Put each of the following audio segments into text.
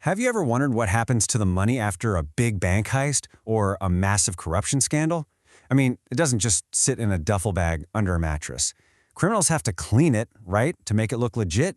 Have you ever wondered what happens to the money after a big bank heist or a massive corruption scandal? I mean, it doesn't just sit in a duffel bag under a mattress. Criminals have to clean it, right, to make it look legit?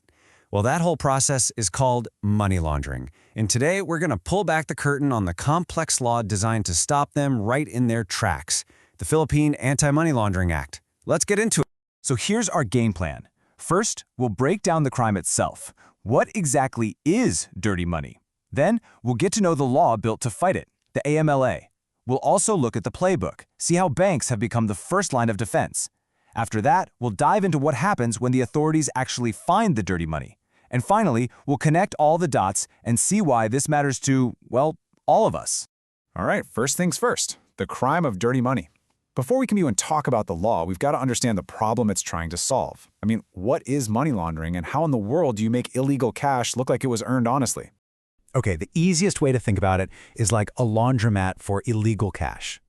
Well, that whole process is called money laundering. And today, we're going to pull back the curtain on the complex law designed to stop them right in their tracks, the Philippine Anti-Money Laundering Act. Let's get into it. So here's our game plan. First, we'll break down the crime itself. What exactly is dirty money? Then, we'll get to know the law built to fight it, the AMLA. We'll also look at the playbook, see how banks have become the first line of defense. After that, we'll dive into what happens when the authorities actually find the dirty money. And finally, we'll connect all the dots and see why this matters to, well, all of us. All right, first things first, the crime of dirty money. Before we can even talk about the law, we've got to understand the problem it's trying to solve. I mean, what is money laundering and how in the world do you make illegal cash look like it was earned honestly? Okay, the easiest way to think about it is like a laundromat for illegal cash.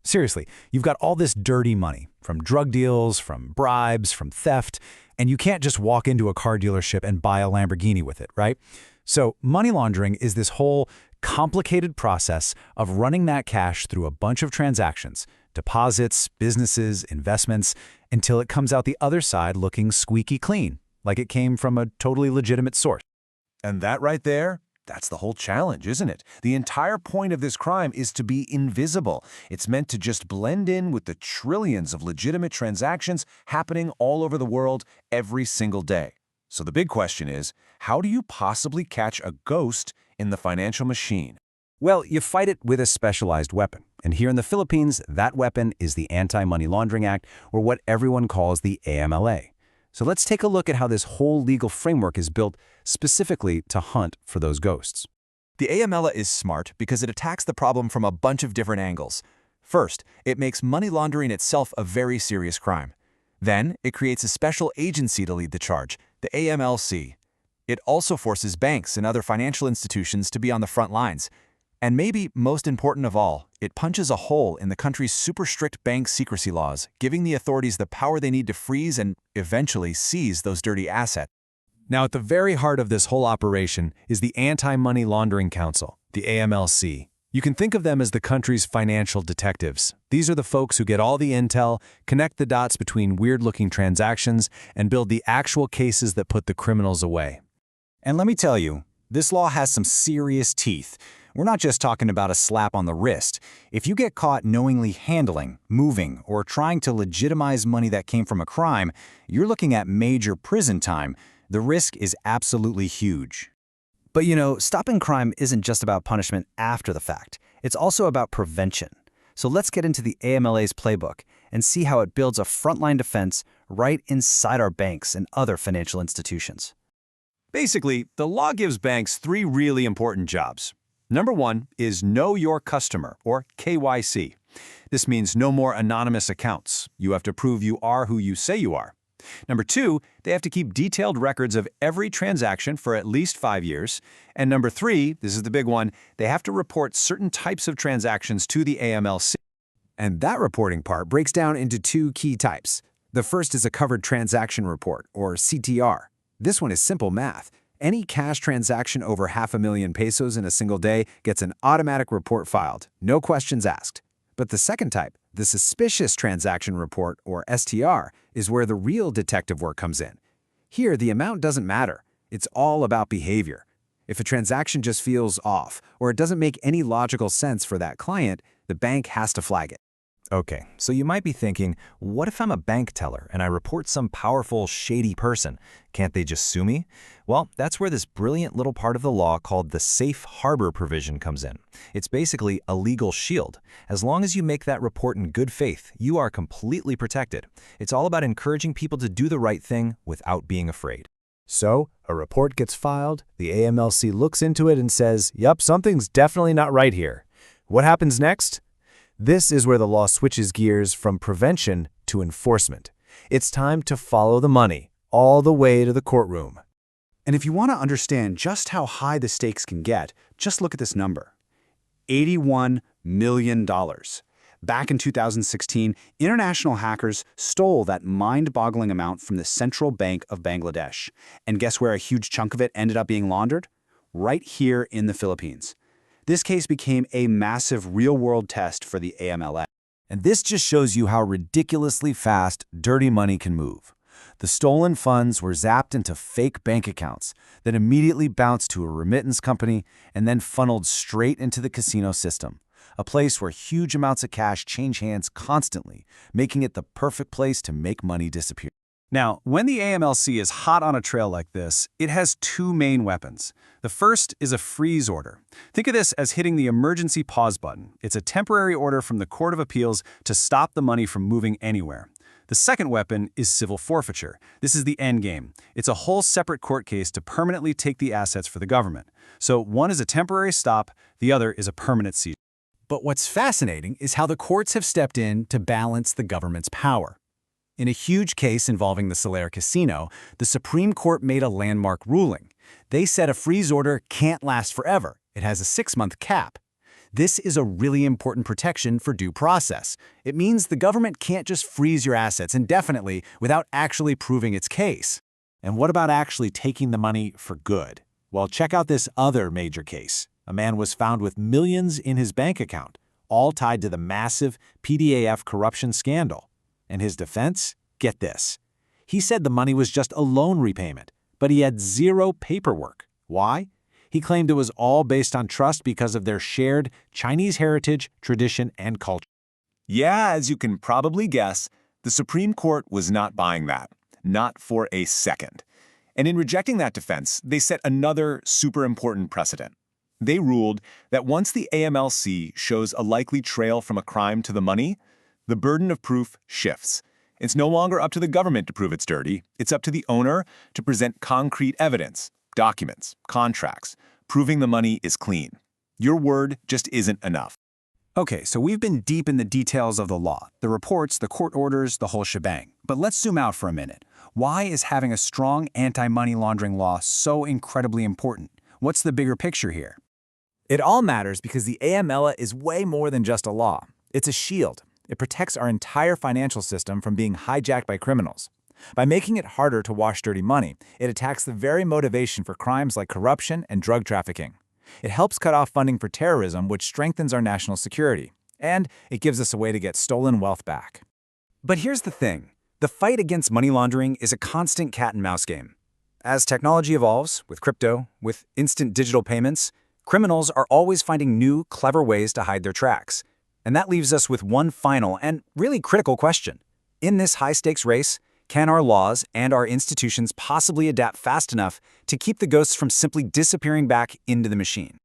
Seriously, you've got all this dirty money, from drug deals, from bribes, from theft, and you can't just walk into a car dealership and buy a Lamborghini with it, right? So money laundering is this whole complicated process of running that cash through a bunch of transactions, deposits, businesses, investments, until it comes out the other side looking squeaky clean, like it came from a totally legitimate source. And that right there, that's the whole challenge, isn't it? The entire point of this crime is to be invisible. It's meant to just blend in with the trillions of legitimate transactions happening all over the world every single day. So the big question is, how do you possibly catch a ghost in the financial machine? Well, you fight it with a specialized weapon. And here in the Philippines, that weapon is the Anti-Money Laundering Act, or what everyone calls the AMLA. So let's take a look at how this whole legal framework is built specifically to hunt for those ghosts. The AMLA is smart because it attacks the problem from a bunch of different angles. First, it makes money laundering itself a very serious crime. Then, it creates a special agency to lead the charge, the AMLC. It also forces banks and other financial institutions to be on the front lines. And maybe most important of all, it punches a hole in the country's super strict bank secrecy laws, giving the authorities the power they need to freeze and eventually seize those dirty assets. Now, at the very heart of this whole operation is the Anti-Money Laundering Council, the AMLC. You can think of them as the country's financial detectives. These are the folks who get all the intel, connect the dots between weird-looking transactions, and build the actual cases that put the criminals away. And let me tell you, this law has some serious teeth. We're not just talking about a slap on the wrist. If you get caught knowingly handling, moving, or trying to legitimize money that came from a crime, you're looking at major prison time. The risk is absolutely huge. But you know, stopping crime isn't just about punishment after the fact. It's also about prevention. So let's get into the AMLA's playbook and see how it builds a frontline defense right inside our banks and other financial institutions. Basically, the law gives banks three really important jobs. Number one is Know Your Customer, or KYC. This means no more anonymous accounts. You have to prove you are who you say you are. Number two, they have to keep detailed records of every transaction for at least 5 years. And number three, this is the big one, they have to report certain types of transactions to the AMLC. And that reporting part breaks down into two key types. The first is a covered transaction report, or CTR. This one is simple math. Any cash transaction over 500,000 pesos in a single day gets an automatic report filed, no questions asked. But the second type, the suspicious transaction report, or STR, is where the real detective work comes in. Here, the amount doesn't matter. It's all about behavior. If a transaction just feels off, or it doesn't make any logical sense for that client, the bank has to flag it. Okay, so you might be thinking, what if I'm a bank teller and I report some powerful, shady person? Can't they just sue me? Well, that's where this brilliant little part of the law called the safe harbor provision comes in. It's basically a legal shield. As long as you make that report in good faith, you are completely protected. It's all about encouraging people to do the right thing without being afraid. So, a report gets filed, the AMLC looks into it and says, "Yup, something's definitely not right here." What happens next? This is where the law switches gears from prevention to enforcement. It's time to follow the money, all the way to the courtroom. And if you want to understand just how high the stakes can get, just look at this number. $81 million. Back in 2016, international hackers stole that mind-boggling amount from the Central Bank of Bangladesh. And guess where a huge chunk of it ended up being laundered? right here in the Philippines. This case became a massive real-world test for the AMLA. And this just shows you how ridiculously fast dirty money can move. The stolen funds were zapped into fake bank accounts that immediately bounced to a remittance company and then funneled straight into the casino system, a place where huge amounts of cash change hands constantly, making it the perfect place to make money disappear. Now, when the AMLC is hot on a trail like this, it has two main weapons. The first is a freeze order. Think of this as hitting the emergency pause button. It's a temporary order from the Court of Appeals to stop the money from moving anywhere. The second weapon is civil forfeiture. This is the end game. It's a whole separate court case to permanently take the assets for the government. So one is a temporary stop, the other is a permanent seizure. But what's fascinating is how the courts have stepped in to balance the government's power. In a huge case involving the Solaire Casino, the Supreme Court made a landmark ruling. They said a freeze order can't last forever. It has a 6-month cap. This is a really important protection for due process. It means the government can't just freeze your assets indefinitely without actually proving its case. And what about actually taking the money for good? Well, check out this other major case. A man was found with millions in his bank account, all tied to the massive PDAF corruption scandal. And his defense? Get this. He said the money was just a loan repayment, but he had zero paperwork. Why? He claimed it was all based on trust because of their shared Chinese heritage, tradition, and culture. Yeah, as you can probably guess, the Supreme Court was not buying that. Not for a second. And in rejecting that defense, they set another super important precedent. They ruled that once the AMLC shows a likely trail from a crime to the money, the burden of proof shifts. It's no longer up to the government to prove it's dirty. It's up to the owner to present concrete evidence, documents, contracts, proving the money is clean. Your word just isn't enough. Okay, so we've been deep in the details of the law, the reports, the court orders, the whole shebang. But let's zoom out for a minute. Why is having a strong anti-money laundering law so incredibly important? What's the bigger picture here? It all matters because the AMLA is way more than just a law. It's a shield. It protects our entire financial system from being hijacked by criminals. By making it harder to wash dirty money, it attacks the very motivation for crimes like corruption and drug trafficking. It helps cut off funding for terrorism, which strengthens our national security. And it gives us a way to get stolen wealth back. But here's the thing. The fight against money laundering is a constant cat-and-mouse game. As technology evolves, with crypto, with instant digital payments, criminals are always finding new, clever ways to hide their tracks. And that leaves us with one final and really critical question. In this high-stakes race, can our laws and our institutions possibly adapt fast enough to keep the ghosts from simply disappearing back into the machine?